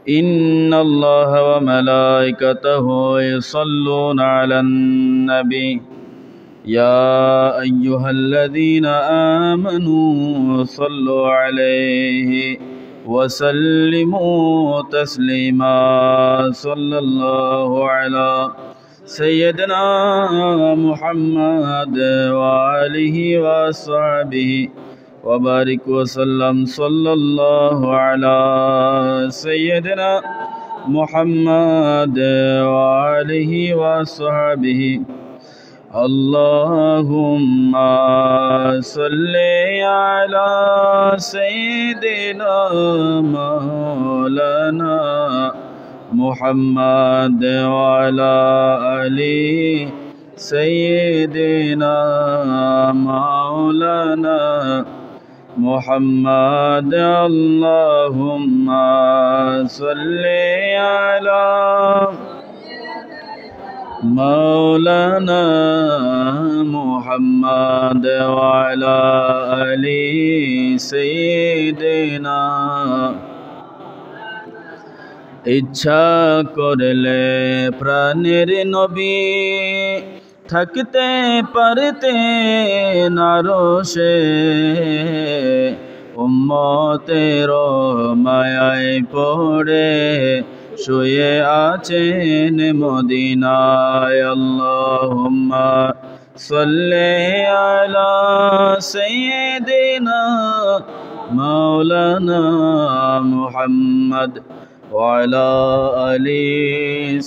إن الله وملائكته يصلون على النبي يا أيها الذين آمنوا صلوا عليه وسلموا تسليما صلى الله على سيدنا محمد وآله وصحبه وبارك وسلم صلى الله على سيدنا محمد وآله وصحبه اللهم صل على سيدنا مولانا محمد وعلى آل سيدنا مولانا محمد اللهم صل على مولانا محمد وعلى آل سيدنا ইচ্ছা করলে প্রাণের নবী থাকতে পারতেন আরশে উম্মতের মায়ায় পড়ে শুয়ে আছেন মদিনায় আল্লাহুম্মা সাল্লি আলা সাইয়্যিদিনা মাওলানা মুহাম্মদ ওয়া আলা আলি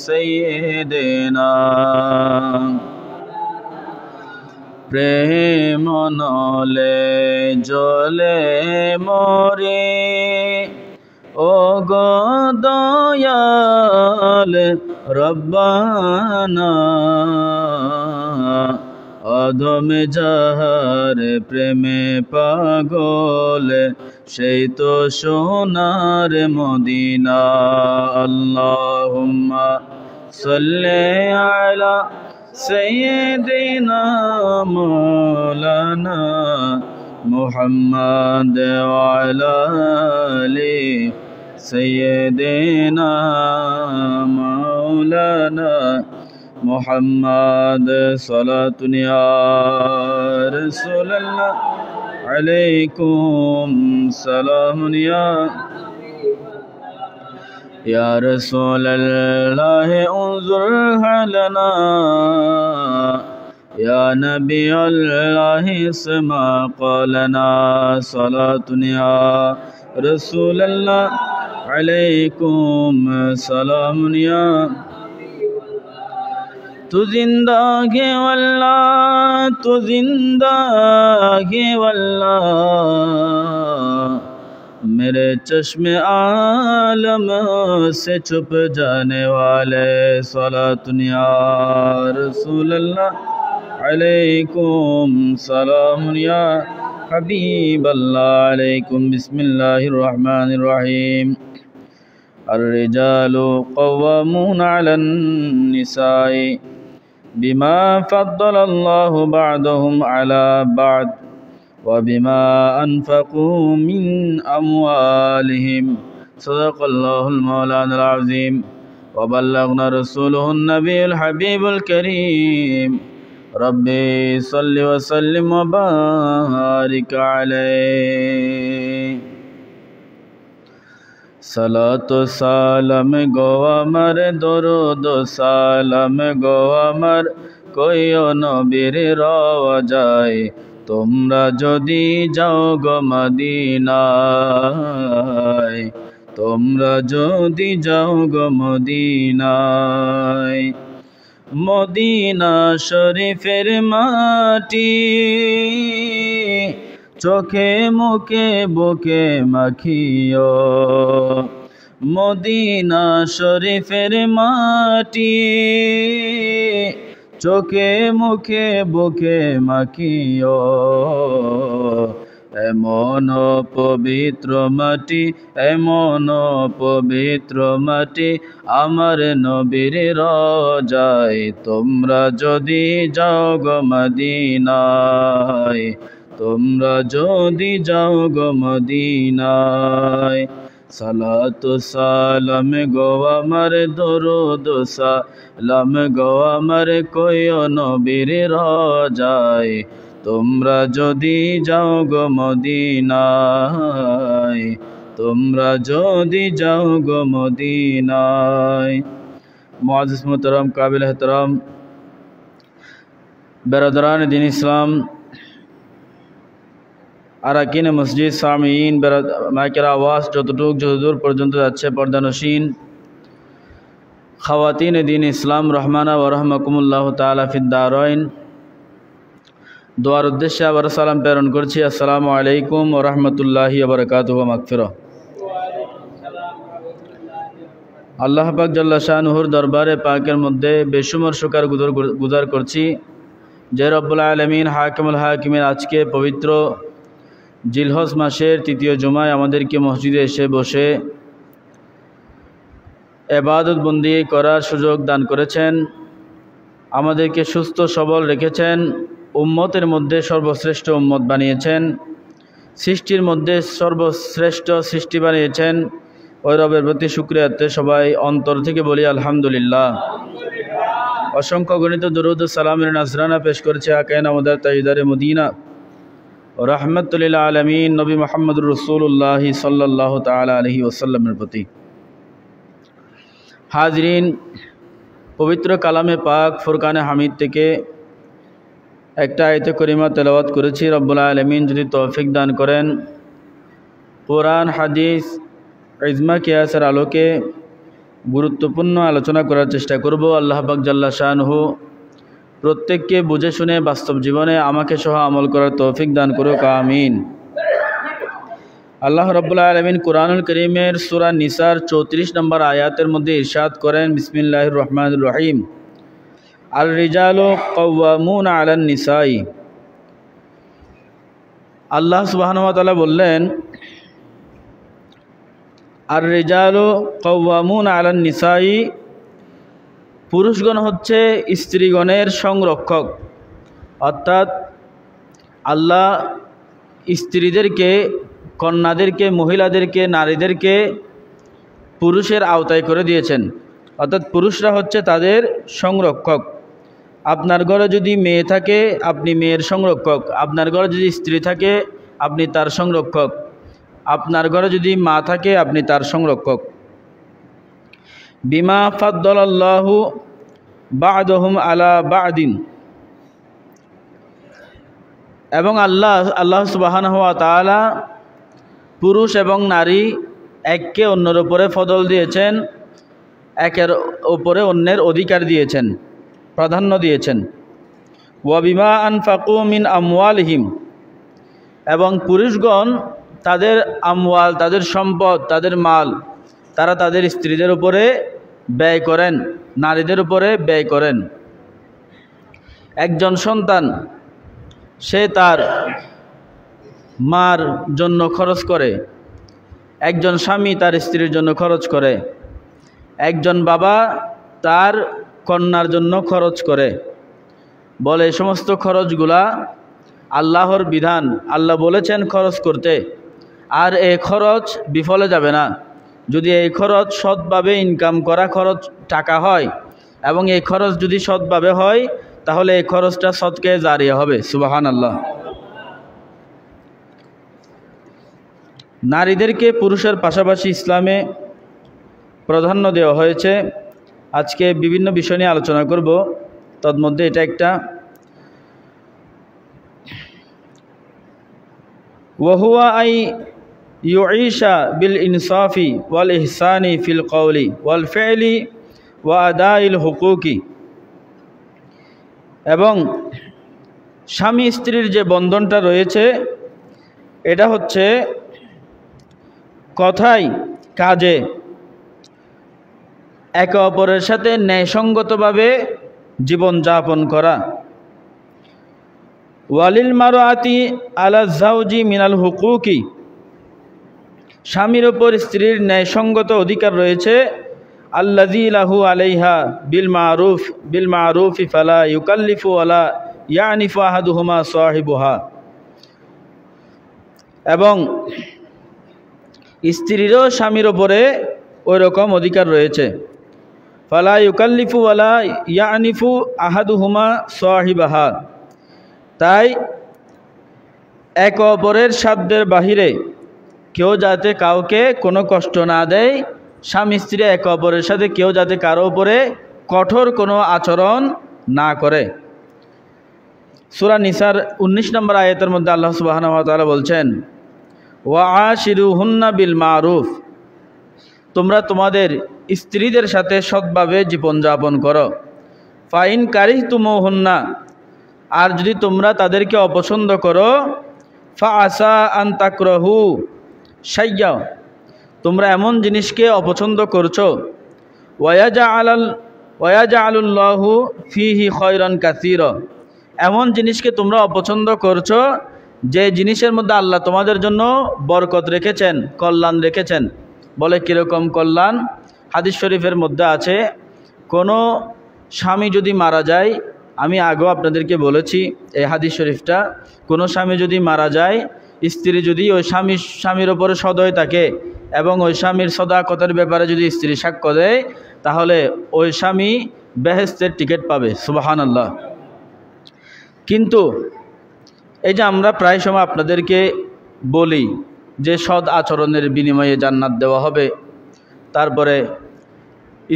সাইয়্যিদিনা প্রেম নলে জলে মরে ও গো দয়াল রব্বানা অধম যাহার প্রেমে পাগল সেই তো সোনার মদিনা আল্লাহুম্মা সাল্লি আলা সাইয়্যিদিনা মাওলানা মুহাম্মদ ওয়া আলা আলি سيدنا مولانا محمد صلاة يا رسول الله عليكم سلام يا رسول الله انظر لنا يا نبي الله اسمع قولنا صلاة يا رسول الله عليكم سلام يا تو زندہ ہے واللہ تو زندہ ہے واللہ میرے چشم عالم سے چھپ جانے والے صلاۃ یا رسول اللہ علیکم سلام یا حبیب اللہ علیکم بسم اللہ الرحمن الرحیم الرجال قوامون على النساء بما فضل الله بعضهم على بعض وبما أنفقوا من أموالهم صدق الله المولانا العظيم وبلغنا رسوله النبي الحبيب الكريم ربي صل وسلم وبارك عليه সালাত সালাম গো আমার দরুদ সালাম গো আমার কইও নবীর রওজায় তোমরা যদি যাও গো মদিনায় তোমরা যদি যাও গো মদিনায় মদিনা শরীফের মাটি চোখে মুখে বুকে মাখিও মদিনা শরীফের মাটি চোখে মুখে বুকে মাখিও এমন পবিত্র মাটি এমন পবিত্র মাটি আমার নবীর রওজায় তোমরা যদি যাও গো মদিনায় তোমরা যদি যাও গো মদিনায় সালাতু সালাম গো আমার দরুদ সালাম গো আমার কইও নবীর রোজায় তোমরা যদি যাও গো মদিনায় তোমরা যদি যাও গো মদিনায়। মুআজ্জিজ মুহতারাম কাবিল এহতরাম বেরাদরান দ্বীন ইসলাম আরাকিন মসজিদ সামিঈন মাইকের আওয়াজ যতদূর পর্যন্ত যাচ্ছে পর্দানশীন খাওয়াতিন দ্বীন ইসলাম রহমানা ওয়া রাহমাকুমুল্লাহ তাআলা ফিদ দারাইন দোয়ার উদ্দেশ্যে আবার সালাম প্রেরণ করছি। আসসালামু আলাইকুম ওয়া রাহমাতুল্লাহি ওয়া বারাকাতুহু ওয়া মাগফিরাহ। আল্লাহ পাক জাল্লা শানুহুর দরবারে পাকের মধ্যে বেশুমার শুকর গুজার করছি যে রব্বুল আলামিন হাকিমুল হাকিমিন আজকে পবিত্র জিলহজ মাসের তৃতীয় জুমায় আমাদেরকে মসজিদে এসে বসে ইবাদত বন্দি করার সুযোগ দান করেছেন, আমাদেরকে সুস্থ সবল রেখেছেন, উম্মতের মধ্যে সর্বশ্রেষ্ঠ উম্মত বানিয়েছেন, সৃষ্টির মধ্যে সর্বশ্রেষ্ঠ সৃষ্টি বানিয়েছেন। ওই রবের প্রতি শুকরিয়াতে সবাই অন্তর থেকে বলি আলহামদুলিল্লাহ। অসংখ্য গণিত দরুদ ও সালামের নাজরানা পেশ করেছে আকায়ে নামদার তাজদারে মদিনা ও রাহমাতুল লিল আলামিন নবী মুহাম্মদুর রাসূলুল্লাহ সাল্লাল্লাহু তাআলা আলাইহি ওয়াসাল্লামের প্রতি। হাজরিন, পবিত্র কালামে পাক ফুরকানে হামিদ থেকে একটা আয়াতে করিমা তেলাওয়াত করেছি। রব্বুল আলামিন যদি তৌফিক দান করেন কোরআন হাদিস ইজমা কিয়াসের আলোকে গুরুত্বপূর্ণ আলোচনা করার চেষ্টা করব। আল্লাহ পাক জাল্লা শানুহু প্রত্যেককে বুঝে শুনে বাস্তব জীবনে আমাকে সহ আমল করার তৌফিক দান করুক, আমিন। আল্লাহ রাব্বুল আলামিন কুরআনুল কারীমের সূরা নিসার 34 নম্বর আয়াতের মধ্যে ইরশাদ করেন, বিসমিল্লাহির রহমানির রহিম, আর রিজালু কাওয়ামুনা আলান নিসাই। আল্লাহ সুবহানাহু ওয়া তাআলা বললেন, আর রিজালু কাওয়ামুনা আলান নিসাই, পুরুষগণ হচ্ছে স্ত্রীগণের সংরক্ষক। অর্থাৎ আল্লাহ স্ত্রীদেরকে, কন্যাদেরকে, মহিলাদেরকে, নারীদেরকে পুরুষের আওতায় করে দিয়েছেন। অর্থাৎ পুরুষরা হচ্ছে তাদের সংরক্ষক। আপনার ঘরে যদি মেয়ে থাকে আপনি মেয়ের সংরক্ষক, আপনার ঘরে যদি স্ত্রী থাকে আপনি তার সংরক্ষক, আপনার ঘরে যদি মা থাকে আপনি তার সংরক্ষক। বিমা ফাদ্দালাল্লাহু বা'দাহুম আলা বা'দিন, এবং আল্লাহ সুবহানাহু ওয়া তাআলা পুরুষ এবং নারী একে অন্যের উপরে ফদল দিয়েছেন, একের উপরে অন্যের অধিকার দিয়েছেন, প্রাধান্য দিয়েছেন। ওয়া বিমা আনফাকু মিন আমওয়ালিহিম, এবং পুরুষগণ তাদের আমওয়াল, তাদের সম্পদ, তাদের মাল তারা তাদের স্ত্রীদের উপরে ব্যয় করেন, নারীদের উপরে ব্যয় করেন। একজন সন্তান সে তার মার জন্য খরচ করে, একজন স্বামী তার স্ত্রীর জন্য খরচ করে, একজন বাবা তার কন্যার জন্য খরচ করে। বলে এই সমস্ত খরচগুলা আল্লাহর বিধান, আল্লাহ বলেছেন খরচ করতে, আর এই খরচ বিফলে যাবে না। যদি এই খরচ সৎভাবে ইনকাম করা খরচ টাকা হয় এবং এই খরচ যদি সৎভাবে হয় তাহলে এই খরচটা সদকায়ে জারিয়া হবে। সুবহানাল্লাহ। নারীদেরকে পুরুষের পাশাপাশি ইসলামে প্রাধান্য দেওয়া হয়েছে। আজকে বিভিন্ন বিষয় নিয়ে আলোচনা করব, তন্মধ্যে এটা একটা। ওয়াহুয়া আই ইউঈশা বিল ইনসাফি ওয়াল ইহসানি ফিল কওলি ওয়াল ফি'লি ওয়া আদাইল হুকুকি, এবং স্বামী স্ত্রীর যে বন্ধনটা রয়েছে এটা হচ্ছে কথায় কাজে একে অপরের সাথে ন্যায়সঙ্গতভাবে জীবনযাপন করা। ওয়ালিল মারআতি আলা যাওজি মিনাল হুকুকি, স্বামীর ওপর স্ত্রীর ন্যায়সঙ্গত অধিকার রয়েছে। আল্লাযী লাহু আলাইহা বিল মারুফি ফালা ইউকাল্লিফু ওয়ালা ইয়ানিফু আহাদুহুমা সাহিবুহা, এবং স্ত্রীরও স্বামীর ওপরে ওই রকম অধিকার রয়েছে। ফালা ইউকাল্লিফু ওয়ালা ইয়ানিফু আহাদুহুমা সাহিবাহা, তাই এক অপরের সাধ্যের বাহিরে কেউ যাতে কাউকে কোনো কষ্ট না দেয়, স্বামী স্ত্রী একে অপরের সাথে কেউ যাতে কারো উপরে কঠোর কোনো আচরণ না করে। সূরা নিসার 19 নম্বর আয়াতের মধ্যে আল্লাহ সুবহানাহু ওয়া তাআলা বলছেন, ওয়া আশিরুহুন্না বিল মারুফ, তোমরা তোমাদের স্ত্রীদের সাথে সৎভাবে জীবনযাপন করো। ফাইন কারিহতুমুহুন্না, আর যদি তোমরা তাদেরকে অপছন্দ করো, ফা আসা আন তাকরাহু শাইয়্যা, তোমরা এমন জিনিসকে অপছন্দ করছো, ওয়ায়াজআলুল্লাহু ফিহি খায়রান কাসীরা, এমন জিনিসকে তোমরা অপছন্দ করছো যে জিনিসের মধ্যে আল্লাহ তোমাদের জন্য বরকত রেখেছেন, কল্যাণ রেখেছেন। বলে কীরকম কল্যাণ? হাদিস শরীফের মধ্যে আছে, কোনো স্বামী যদি মারা যায়, আমি আগেও আপনাদেরকে বলেছি এই হাদিস শরীফটা, কোনো স্বামী যদি মারা যায়, স্ত্রী যদি ওই স্বামীর ওপরে সদয় থাকে এবং ওই স্বামীর সদাকতের ব্যাপারে যদি স্ত্রী সাক্ষ্য দেয়, তাহলে ওই স্বামী বেহেশতের টিকিট পাবে। সুবহানাল্লাহ। কিন্তু এই যে আমরা প্রায় সময় আপনাদেরকে বলি যে সৎ আচরণের বিনিময়ে জান্নাত দেওয়া হবে, তারপরে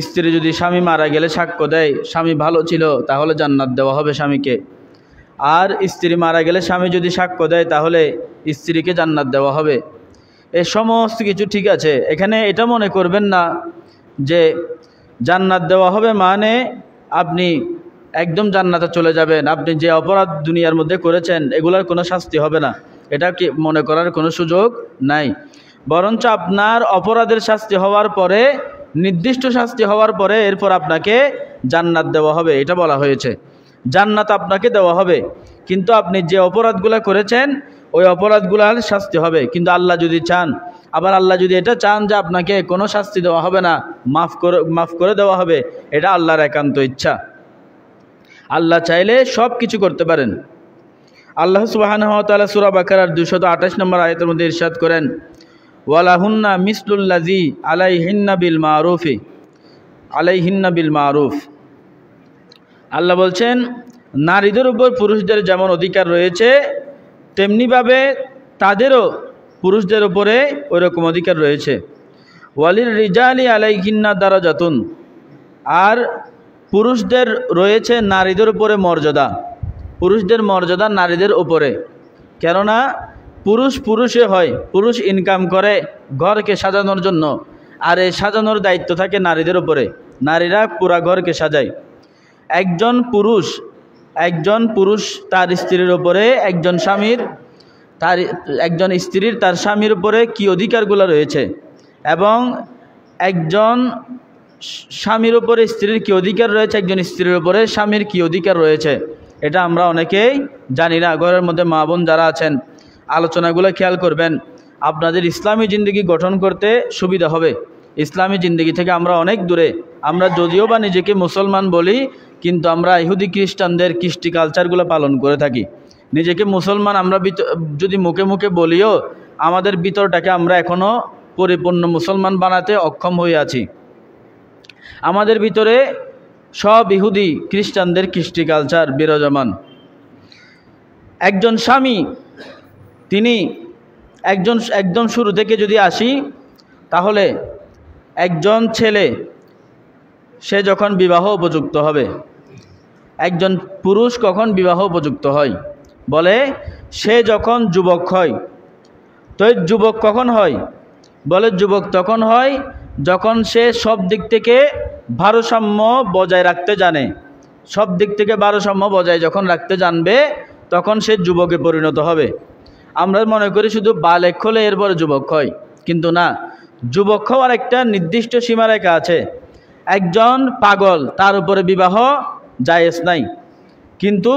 স্ত্রী যদি স্বামী মারা গেলে সাক্ষ্য দেয় স্বামী ভালো ছিল, তাহলে জান্নাত দেওয়া হবে স্বামীকে। আর স্ত্রী মারা গেলে স্বামী যদি সাক্ষ্য দেয় তাহলে স্ত্রীকে জান্নাত দেওয়া হবে। এই সমস্ত কিছু ঠিক আছে, এখানে এটা মনে করবেন না যে জান্নাত দেওয়া হবে মানে আপনি একদম জান্নাতে চলে যাবেন, আপনি যে অপরাধ দুনিয়ার মধ্যে করেছেন এগুলোর কোনো শাস্তি হবে না, এটা কি মনে করার কোনো সুযোগ নাই। বরঞ্চ আপনার অপরাধের শাস্তি হওয়ার পরে, নির্দিষ্ট শাস্তি হওয়ার পরে এরপর আপনাকে জান্নাত দেওয়া হবে, এটা বলা হয়েছে। জান্নাত আপনাকে দেওয়া হবে, কিন্তু আপনি যে অপরাধগুলো করেছেন ওই অপরাধগুলোর শাস্তি হবে। কিন্তু আল্লাহ যদি চান, আবার আল্লাহ যদি এটা চান যে আপনাকে কোনো শাস্তি দেওয়া হবে না, মাফ করে দেওয়া হবে, এটা আল্লাহর একান্ত ইচ্ছা। আল্লাহ চাইলে সব কিছু করতে পারেন। আল্লাহ সুবহানাহু ওয়া তাআলা সূরা বাকারার 228 নম্বর আয়াতের মধ্যে ইরশাদ করেন, ওয়ালাহুন্না মিসলুল্লাযী আলাইহিন্না বিল মারুফ। আল্লাহ বলছেন, নারীদের উপর পুরুষদের যেমন অধিকার রয়েছে তেমনিভাবে তাদেরও পুরুষদের উপরে ওইরকম অধিকার রয়েছে। ওয়ালির রিজালি আলাইহিন্না দারাজাতুন, আর পুরুষদের রয়েছে নারীদের উপরে মর্যাদা। পুরুষদের মর্যাদা নারীদের উপরে, কেননা পুরুষে হয়, পুরুষ ইনকাম করে ঘরকে সাজানোর জন্য, আর এই সাজানোর দায়িত্ব থাকে নারীদের উপরে। নারীরা পুরা ঘরকে সাজায়। একজন পুরুষ তার স্ত্রীর উপরে, একজন স্ত্রীর তার স্বামীর উপরে কি অধিকারগুলো রয়েছে, এবং একজন স্বামীর উপরে স্ত্রীর কি অধিকার রয়েছে, একজন স্ত্রীর উপরে স্বামীর কি অধিকার রয়েছে, এটা আমরা অনেকেই জানি না। ঘরের মধ্যে মা বোন যারা আছেন, আলোচনাগুলো খেয়াল করবেন, আপনাদের ইসলামী জিন্দগি গঠন করতে সুবিধা হবে। ইসলামী জিন্দগি থেকে আমরা অনেক দূরে। আমরা যদিও বা নিজেকে মুসলমান বলি, কিন্তু আমরা ইহুদি খ্রিস্টানদের কৃষ্টি কালচারগুলো পালন করে থাকি। নিজেকে মুসলমান আমরা যদি মুখে মুখে বলিও, আমাদের ভিতরটাকে আমরা এখনও পরিপূর্ণ মুসলমান বানাতে অক্ষম হয়ে আছি। আমাদের ভিতরে সব ইহুদি খ্রিস্টানদের কৃষ্টি কালচার বিরাজমান। একজন স্বামী, তিনি একদম শুরু থেকে যদি আসি, তাহলে একজন ছেলে সে যখন বিবাহ উপযুক্ত হবে, একজন পুরুষ কখন বিবাহ উপযুক্ত হয়? বলে সে যখন যুবক হয়। তো যুবক কখন হয়? বলে যুবক তখন হয় যখন সে সব দিক থেকে ভারসাম্য বজায় রাখতে জানে। সব দিক থেকে ভারসাম্য বজায় যখন রাখতে জানবে, তখন সে যুবকে পরিণত হবে। আমরা মনে করি শুধু বালেক হলে এরপরে যুবক হয়, কিন্তু না, যুবক হওয়ার একটা নির্দিষ্ট সীমারেখা আছে। একজন পাগল, তার উপরে বিবাহ জায়েজ নাই, কিন্তু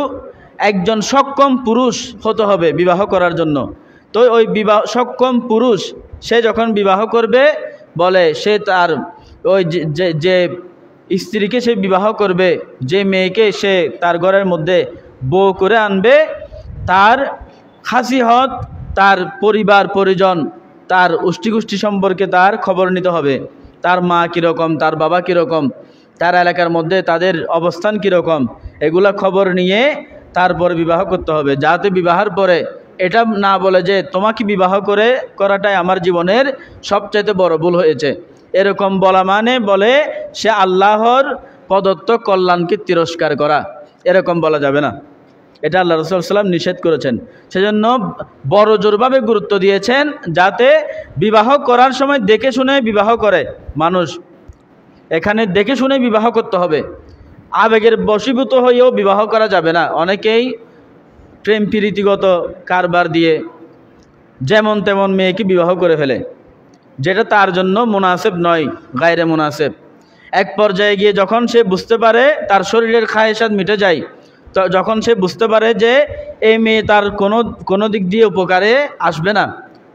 একজন সক্ষম পুরুষ হতে হবে বিবাহ করার জন্য। তো ওই সক্ষম পুরুষ সে যখন বিবাহ করবে, বলে সে তার ওই যে স্ত্রীকে সে বিবাহ করবে, যে মেয়েকে সে তার ঘরের মধ্যে বউ করে আনবে, তার খাসিহত, তার পরিবার পরিজন, তার উষ্টি সম্পর্কে তার খবর নিতে হবে। তার মা কীরকম, তার বাবা কীরকম, তার এলাকার মধ্যে তাদের অবস্থান কীরকম, এগুলা খবর নিয়ে তারপর বিবাহ করতে হবে। যাতে বিবাহের পরে এটা না বলে যে তোমাকে বিবাহ করাটাই আমার জীবনের সবচাইতে বড় ভুল হয়েছে, এরকম বলা মানে বলে সে আল্লাহর প্রদত্ত কল্যাণকে তিরস্কার করা, এরকম বলা যাবে না। এটা আল্লাহ রাসূল সাল্লাল্লাহু আলাইহি ওয়াসাল্লাম নিষেধ করেছেন। সেজন্য বড় জোরভাবে গুরুত্ব দিয়েছেন যাতে বিবাহ করার সময় দেখে শুনে বিবাহ করে মানুষ। এখানে দেখে শুনে বিবাহ করতে হবে, আবেগের বশীভূত হয়েও বিবাহ করা যাবে না। অনেকেই প্রেম প্রীতিগত কারবার দিয়ে যেমন তেমন মেয়েকে বিবাহ করে ফেলে, যেটা তার জন্য মুনাসেব নয়, গায়রে মুনাসেব। এক পর্যায়ে গিয়ে যখন সে বুঝতে পারে তার শরীরের খায়েশাত মিটে যায়, তো যখন সে বুঝতে পারে যে এই মেয়ে তার কোনো দিক দিয়ে উপকারে আসবে না,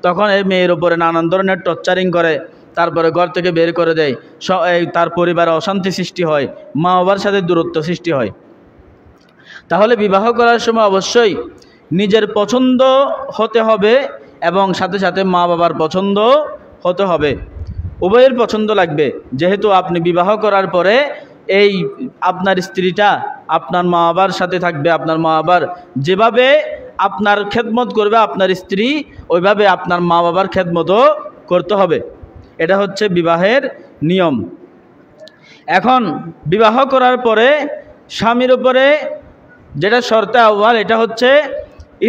তখন এই মেয়ের উপরে নানান ধরনের টর্চারিং করে, তারপরে ঘর থেকে বের করে দেয়, তার পরিবারে অশান্তি সৃষ্টি হয়, মা বাবার সাথে দূরত্ব সৃষ্টি হয়। তাহলে বিবাহ করার সময় অবশ্যই নিজের পছন্দ হতে হবে এবং সাথে সাথে মা বাবার পছন্দ হতে হবে, উভয়ের পছন্দ লাগবে। যেহেতু আপনি বিবাহ করার পরে এই আপনার স্ত্রীটা আপনার মা বাবার সাথে থাকবে, আপনার মা বাবার যেভাবে আপনার খেদমত করবে আপনার স্ত্রী, ওইভাবে আপনার মা বাবার খেদমতও করতে হবে। এটা হচ্ছে বিবাহের নিয়ম। এখন বিবাহ করার পরে স্বামীর উপরে যেটা শর্তে আউয়াল, এটা হচ্ছে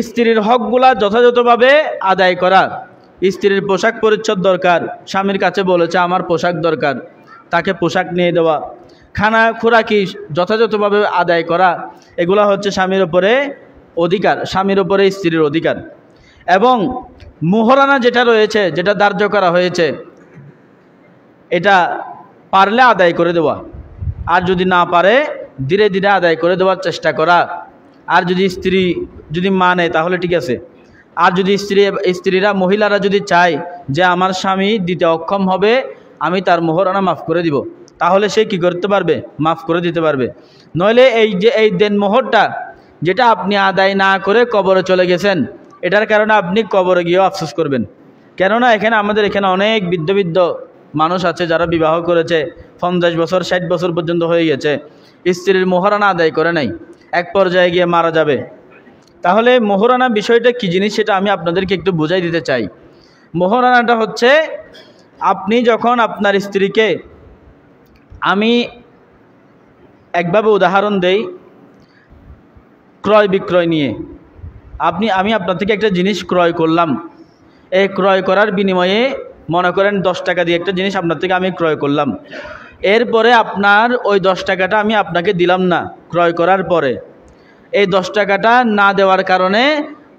স্ত্রীর হকগুলা যথাযথভাবে আদায় করা। স্ত্রীর পোশাক পরিচ্ছদ দরকার, স্বামীর কাছে বলেছে আমার পোশাক দরকার, তাকে পোশাক নিয়ে দেওয়া, খানা খোরাকি যথাযথভাবে আদায় করা, এগুলা হচ্ছে স্বামীর উপরে অধিকার, স্বামীর উপরে স্ত্রীর অধিকার। এবং মোহরানা যেটা রয়েছে, যেটা ধার্য করা হয়েছে, এটা পারলে আদায় করে দেওয়া, আর যদি না পারে ধীরে ধীরে আদায় করে দেওয়ার চেষ্টা করা। আর যদি স্ত্রী যদি মানে তাহলে ঠিক আছে, আর যদি স্ত্রীরা মহিলারা যদি চায় যে আমার স্বামী দিতে অক্ষম হবে, আমি তার মোহরানা মাফ করে দিব, তাহলে সে কি করতে পারবে, মাফ করে দিতে পারবে। নইলে এই দেন মোহরটা যেটা আপনি আদায় না করে কবরে চলে গেছেন, এটার কারণে আপনি কবরে গিয়েও আফসোস করবেন। কেননা আমাদের এখানে অনেক বৃদ্ধ মানুষ আছে যারা বিবাহ করেছে 50 বছর 60 বছর পর্যন্ত হয়ে গেছে, স্ত্রীর মোহরানা আদায় করে নাই, এক পর্যায়ে গিয়ে মারা যাবে। তাহলে মোহরানা বিষয়টা কি জিনিস সেটা আমি আপনাদেরকে একটু বুঝাই দিতে চাই। মোহরানাটা হচ্ছে আপনি যখন আপনার স্ত্রীকে, আমি একভাবে উদাহরণ দেই ক্রয় বিক্রয় নিয়ে। আমি আপনার থেকে একটা জিনিস ক্রয় করলাম, এই ক্রয় করার বিনিময়ে মনে করেন 10 টাকা দিয়ে একটা জিনিস আপনার থেকে আমি ক্রয় করলাম, এরপরে আপনার ওই 10 টাকাটা আমি আপনাকে দিলাম না ক্রয় করার পরে। এই 10 টাকাটা না দেওয়ার কারণে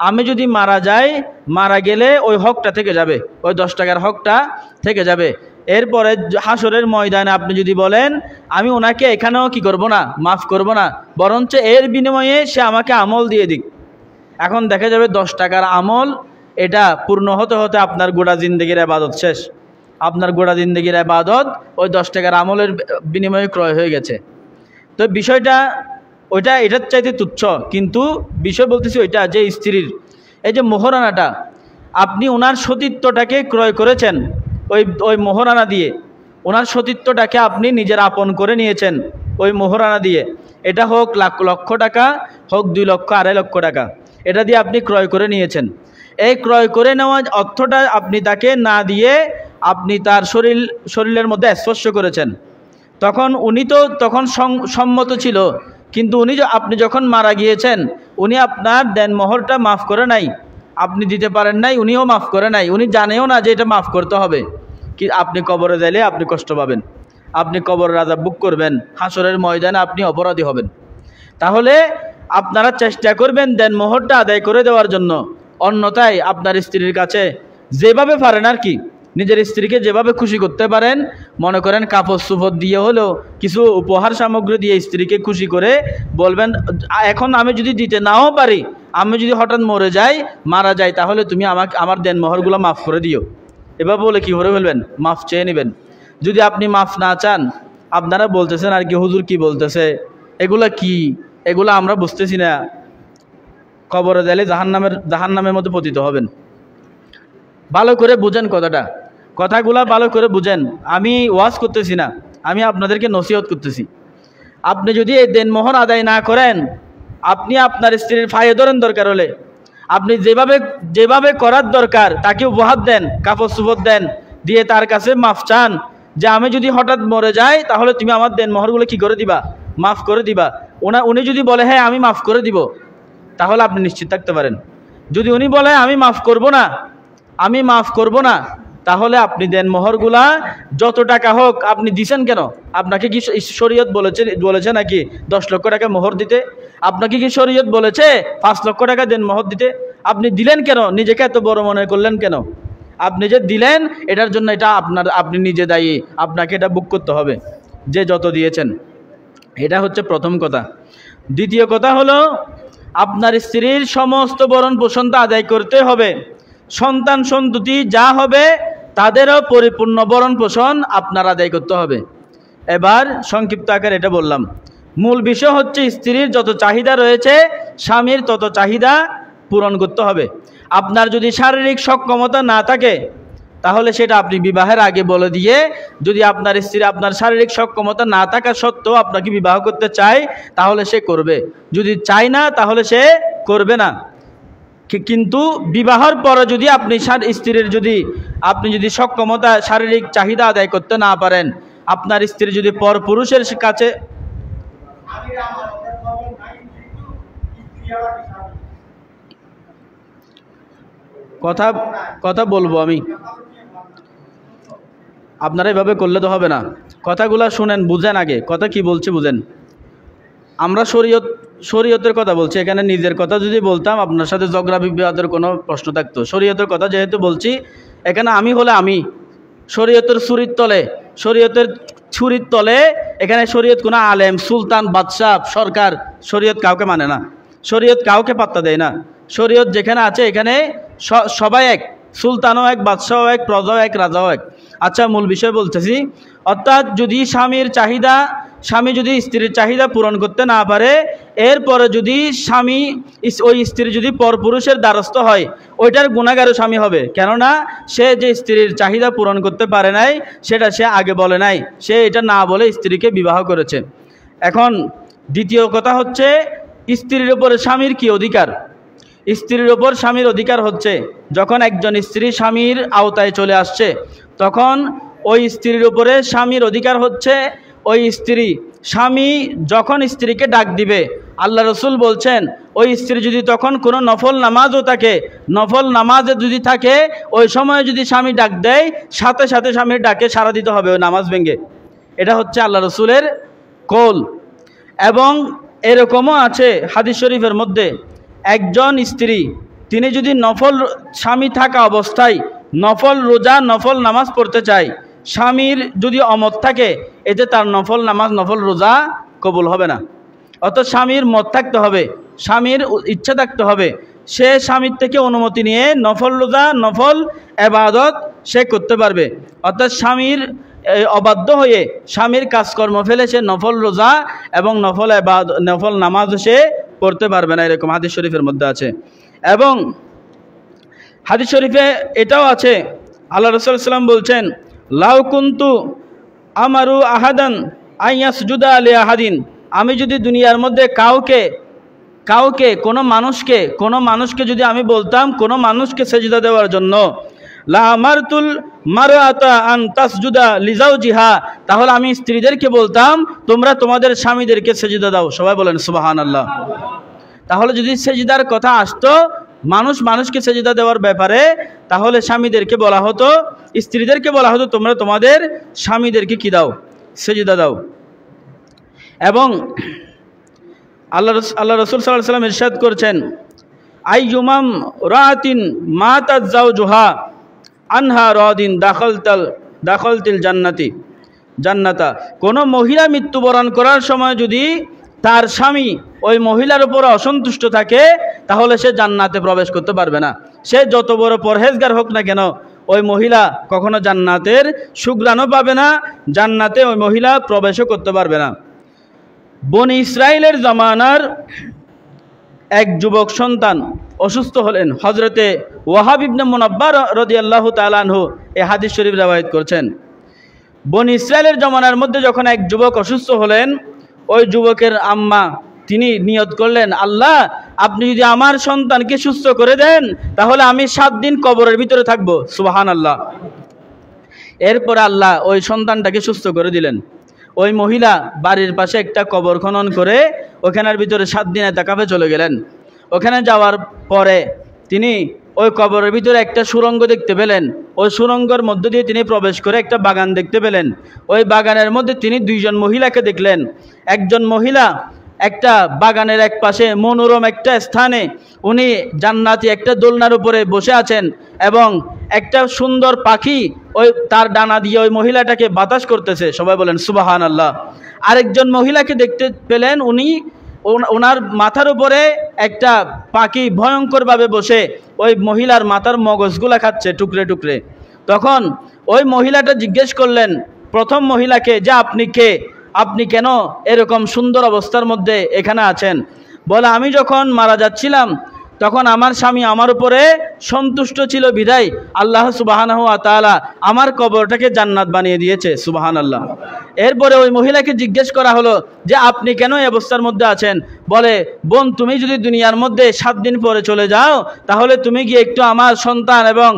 আমি যদি মারা যাই, মারা গেলে ওই হকটা থেকে যাবে, ওই 10 টাকার হকটা থেকে যাবে। এরপরে হাসরের ময়দানে আপনি যদি বলেন আমি ওনাকে এখানেও কি করব না, মাফ করব না, বরঞ্চ এর বিনিময়ে সে আমাকে আমল দিয়ে দিক। এখন দেখা যাবে 10 টাকার আমল এটা পূর্ণ হতে হতে আপনার গোটা জিন্দগির ইবাদত শেষ, আপনার গোটা জিন্দগির ইবাদত ওই 10 টাকার আমলের বিনিময়ে ক্রয় হয়ে গেছে। তো বিষয়টা এটার চাইতে তুচ্ছ, কিন্তু বিষয় বলতেছি ওইটা যে স্ত্রীর এই যে মোহরানাটা, আপনি ওনার সতীত্বটাকে ক্রয় করেছেন, ওই মোহরানা দিয়ে ওনার সতীত্বটাকে আপনি নিজের আপন করে নিয়েছেন ওই মোহরানা দিয়ে। এটা হোক লক্ষ টাকা, হোক 2 লক্ষ 2.5 লক্ষ টাকা, এটা দিয়ে আপনি ক্রয় করে নিয়েছেন। এই ক্রয় করে নেওয়া অর্থটা আপনি তাকে না দিয়ে আপনি তার শরীরের মধ্যে স্পর্শ করেছেন। তখন উনি তো সম্মত ছিল, কিন্তু আপনি যখন মারা গিয়েছেন উনি আপনার দেনমোহরটা মাফ করে নাই, আপনি দিতে পারেন নাই, উনিও মাফ করে নাই, উনি জানেও না যে এটা মাফ করতে হবে। কি আপনি কবরে যাইলে আপনি কষ্ট পাবেন, আপনি কবরের আযাব ভোগ করবেন, হাসরের ময়দানে আপনি অপরাধী হবেন। তাহলে আপনারা চেষ্টা করবেন দেনমোহরটা আদায় করে দেওয়ার জন্য। অন্যথায় আপনার স্ত্রীর কাছে যেভাবে পারেন আর কি, নিজের স্ত্রীকে যেভাবে খুশি করতে পারেন, মনে করেন কাপড় চোপড় দিয়ে হলেও কিছু উপহার সামগ্রী দিয়ে স্ত্রীকে খুশি করে বলবেন এখন আমি যদি দিতে নাও পারি, আমি যদি হঠাৎ মারা যাই, তাহলে তুমি আমার দেনমোহরগুলো মাফ করে দিও। এবার বলে কি করে ফেলবেন, মাফ চেয়ে নেবেন। যদি আপনি মাফ না চান, আপনারা বলতেছেন আর কি হুজুর কি বলতেছে, এগুলা আমরা বুঝতেছি না, কবরে গেলে জাহান্নামের মধ্যে পতিত হবেন। ভালো করে বুঝেন কথাগুলা ভালো করে বুঝেন। আমি ওয়াজ করতেছি না, আমি আপনাদেরকে নসিহত করতেছি। আপনি যদি এই দেনমোহর আদায় না করেন, আপনি আপনার স্ত্রীর ফায়ে ধরেন, দরকার হলে আপনি যেভাবে করার দরকার তাকে উপহার দেন, কাপড় চোপড় দেন, দিয়ে তার কাছে মাফ চান যে আমি যদি হঠাৎ মরে যাই তাহলে তুমি আমার দেনমোহরগুলো কি করে দিবা, মাফ করে দিবা। উনি যদি বলে হ্যাঁ আমি মাফ করে দিব, তাহলে আপনি নিশ্চিত থাকতে পারেন। যদি উনি বলে আমি মাফ করব না, তাহলে আপনি দেনমোহরগুলা যত টাকা হোক আপনি দিছেন কেন? আপনাকে কি শরীয়ত বলেছে নাকি 10 লক্ষ টাকা মোহর দিতে? আপনাকে কি শরীয়ত বলেছে 5 লক্ষ টাকা দেনমোহর দিতে? আপনি দিলেন কেন? নিজেকে এত বড় মনে করলেন কেন? আপনি যে দিলেন এটার জন্য আপনি নিজে দায়ী, আপনাকে এটা বুক করতে হবে যে যত দিয়েছেন। এটা হচ্ছে প্রথম কথা। দ্বিতীয় কথা হলো আপনার স্ত্রীর সমস্ত ভরণ পোষণটা আদায় করতে হবে। সন্তান সন্ততি যা হবে তাদেরও পরিপূর্ণ ভরণ পোষণ আপনার আদায় করতে হবে। এবার সংক্ষিপ্ত আকারে এটা বললাম। মূল বিষয় হচ্ছে স্ত্রীর যত চাহিদা রয়েছে স্বামীর তত চাহিদা পূরণ করতে হবে। আপনার যদি শারীরিক সক্ষমতা না থাকে তাহলে সেটা আপনি বিবাহের আগে বলে দিয়ে, যদি আপনার স্ত্রী আপনার শারীরিক সক্ষমতা না থাকা সত্ত্বেও আপনাকে বিবাহ করতে চায় তাহলে সে করবে, যদি চায় না তাহলে সে করবে না। কিন্তু বিবাহের পরে যদি আপনি যদি সক্ষমতা শারীরিক চাহিদা আদায় করতে না পারেন, আপনার স্ত্রী যদি পর পুরুষের কাছে কথা বলবো আমি, আপনারা এভাবে করলে তো হবে না। কথাগুলা শুনেন, বুঝেন, আগে কথা কি বলছে বুঝেন। আমরা শরীয়তের কথা বলছি, এখানে নিজের কথা যদি বলতাম আপনার সাথে ঝগড়া বিবাদের কোনো প্রশ্ন থাকতো। শরীয়তের কথা যেহেতু বলছি, এখানে আমি হলে আমি শরীয়তের ছুরির তলে এখানে শরীয়ত কোনো আলেম, সুলতান, বাদশাহ, সরকার, শরীয়ত কাউকে মানে না, শরীয়ত কাউকে পাত্তা দেয় না। শরীয়ত যেখানে আছে এখানে সবাই এক, সুলতানও এক, বাদশাহও এক, প্রজাও এক, রাজাও এক। আচ্ছা, মূল বিষয় বলতেছি। অর্থাৎ যদি স্বামী যদি স্ত্রীর চাহিদা পূরণ করতে না পারে, এরপরে যদি ওই স্ত্রী যদি পরপুরুষের দ্বারস্থ হয়, ওইটার গুনাহগারও স্বামী হবে। কেননা সে যে স্ত্রীর চাহিদা পূরণ করতে পারে নাই সেটা সে আগে বলে নাই, সে এটা না বলে স্ত্রীকে বিবাহ করেছে। এখন দ্বিতীয় কথা হচ্ছে স্ত্রীর উপরে স্বামীর কি অধিকার। স্ত্রীর ওপর স্বামীর অধিকার হচ্ছে যখন একজন স্ত্রী স্বামীর আওতায় চলে আসছে, তখন ওই স্ত্রীর উপরে স্বামীর অধিকার হচ্ছে স্বামী যখন স্ত্রীকে ডাক দিবে, আল্লাহ রসুল বলছেন ওই স্ত্রী যদি তখন কোনো নফল নামাজও যদি থাকে, ওই সময় যদি স্বামী ডাক দেয় সাথে সাথে স্বামীর ডাকে সাড়া দিতে হবে ওই নামাজ ভেঙে। এটা হচ্ছে আল্লাহ রসুলের কওল। এবং এরকমও আছে হাদিস শরীফের মধ্যে, একজন স্ত্রী তিনি যদি স্বামী থাকা অবস্থায় নফল রোজা, নফল নামাজ পড়তে চায়, স্বামীর যদি অমত থাকে এতে তার নফল নামাজ, নফল রোজা কবুল হবে না। অর্থাৎ স্বামীর মত থাকতে হবে, স্বামীর ইচ্ছা থাকতে হবে, সে স্বামীর থেকে অনুমতি নিয়ে নফল রোজা, নফল ইবাদত সে করতে পারবে। অর্থাৎ স্বামীর অবাধ্য হয়ে স্বামীর কাজকর্ম ফেলে সে নফল রোজা এবং নফল নামাজ সে পড়তে পারবে না, এরকম হাদিস শরীফের মধ্যে আছে। এবং হাদিস শরীফে এটাও আছে, আল্লাহ রাসূল সাল্লাল্লাহু আলাইহি ওয়াসাল্লাম বলছেন, লাউ কুনতু আমারু আহাদান আইয়াসজুদা আলি আহাদিন, আমি যদি দুনিয়ার মধ্যে কাউকে কোনো মানুষকে যদি আমি বলতাম কোনো মানুষকে সেজদা দেওয়ার জন্য, লা আমারতুল মারআতা আন তাসজুদা লিজাওজিহা, তাহলে আমি স্ত্রীদেরকে বলতাম তোমরা তোমাদের স্বামীদেরকে সেজদা দাও। সবাই বলেন সুবহানাল্লাহ। তাহলে যদি সেজদার কথা আসতো মানুষকে সেজদা দেওয়ার ব্যাপারে, তাহলে স্বামীদেরকে বলা হতো, স্ত্রীদেরকে বলা হতো তোমরা তোমাদের স্বামীদেরকে কি দাও, সেজদা দাও। এবং আল্লাহ রাসূল সাল্লাল্লাহু আলাইহি ওয়াসাল্লাম ইরশাদ করেছেন, আইয়ুমাম রাআতিন মাতাত যাওজুহা আনহা রাদিন দাখালতিল জান্নাতা, কোনো মহিলা মৃত্যুবরণ করার সময় যদি তার স্বামী ওই মহিলার উপর অসন্তুষ্ট থাকে তাহলে সে জান্নাতে প্রবেশ করতে পারবে না। সে যত বড় পরহেজগার হোক না কেন, ওই মহিলা কখনো জান্নাতের সুঘ্রাণও পাবে না, জান্নাতে ওই মহিলা প্রবেশও করতে পারবে না। বনি ইসরাইলের জামানার এক যুবক সন্তান অসুস্থ হলেন। হজরতে ওয়াহাব ইবনে মুনাব্বার রাদিয়াল্লাহু তাআলা আনহু এই হাদিস শরীফ রওয়ায়াত করছেন। বনি ইসরায়েলের জমানার মধ্যে যখন এক যুবক অসুস্থ হলেন, ওই যুবকের আম্মা তিনি নিয়ত করলেন, আল্লাহ আপনি যদি আমার সন্তানকে সুস্থ করে দেন তাহলে আমি 7 দিন কবরের ভিতরে থাকবো। সুবহানাল্লাহ। এরপরে আল্লাহ ওই সন্তানটাকে সুস্থ করে দিলেন। ওই মহিলা বাড়ির পাশে একটা কবর খনন করে ওখানের ভিতরে 7 দিন এতেকাফে চলে গেলেন। ওখানে যাওয়ার পরে তিনি ওই কবরের ভিতরে একটা সুড়ঙ্গ দেখতে পেলেন। ওই সুড়ঙ্গের মধ্য দিয়ে তিনি প্রবেশ করে একটা বাগান দেখতে পেলেন। ওই বাগানের মধ্যে তিনি 2 জন মহিলাকে দেখলেন। একজন মহিলা একটা বাগানের এক পাশে মনোরম একটা স্থানে উনি জান্নাতি একটা দোলনার উপরে বসে আছেন এবং একটা সুন্দর পাখি ওই তার ডানা দিয়ে ওই মহিলাটাকে বাতাস করতেছে। সবাই বলেন সুবহানাল্লাহ। আরেকজন মহিলাকে দেখতে পেলেন, উনি ওনার মাথার উপরে একটা পাখি ভয়ঙ্করভাবে বসে ওই মহিলার মাথার মগজগুলা খাচ্ছে টুকরে টুকরে। তখন ওই মহিলাটা জিজ্ঞেস করলেন প্রথম মহিলাকে যে আপনি কে, আপনি কেন এরকম সুন্দর অবস্থার মধ্যে এখানে আছেন? বলে আমি যখন মারা যাচ্ছিলাম তখন আমার স্বামী আমার উপরে সন্তুষ্ট ছিল বিধায় আল্লাহ সুবহানাহু ওয়া তাআলা আমার কবরটাকে জান্নাত বানিয়ে দিয়েছে। সুবহানাল্লাহ। এরপরে ওই মহিলাকে জিজ্ঞেস করা হলো যে আপনি কেন এই অবস্থার মধ্যে আছেন? বলে বোন, তুমি যদি দুনিয়ার মধ্যে 7 দিন পরে চলে যাও তাহলে তুমি গিয়ে একটু আমার সন্তান এবং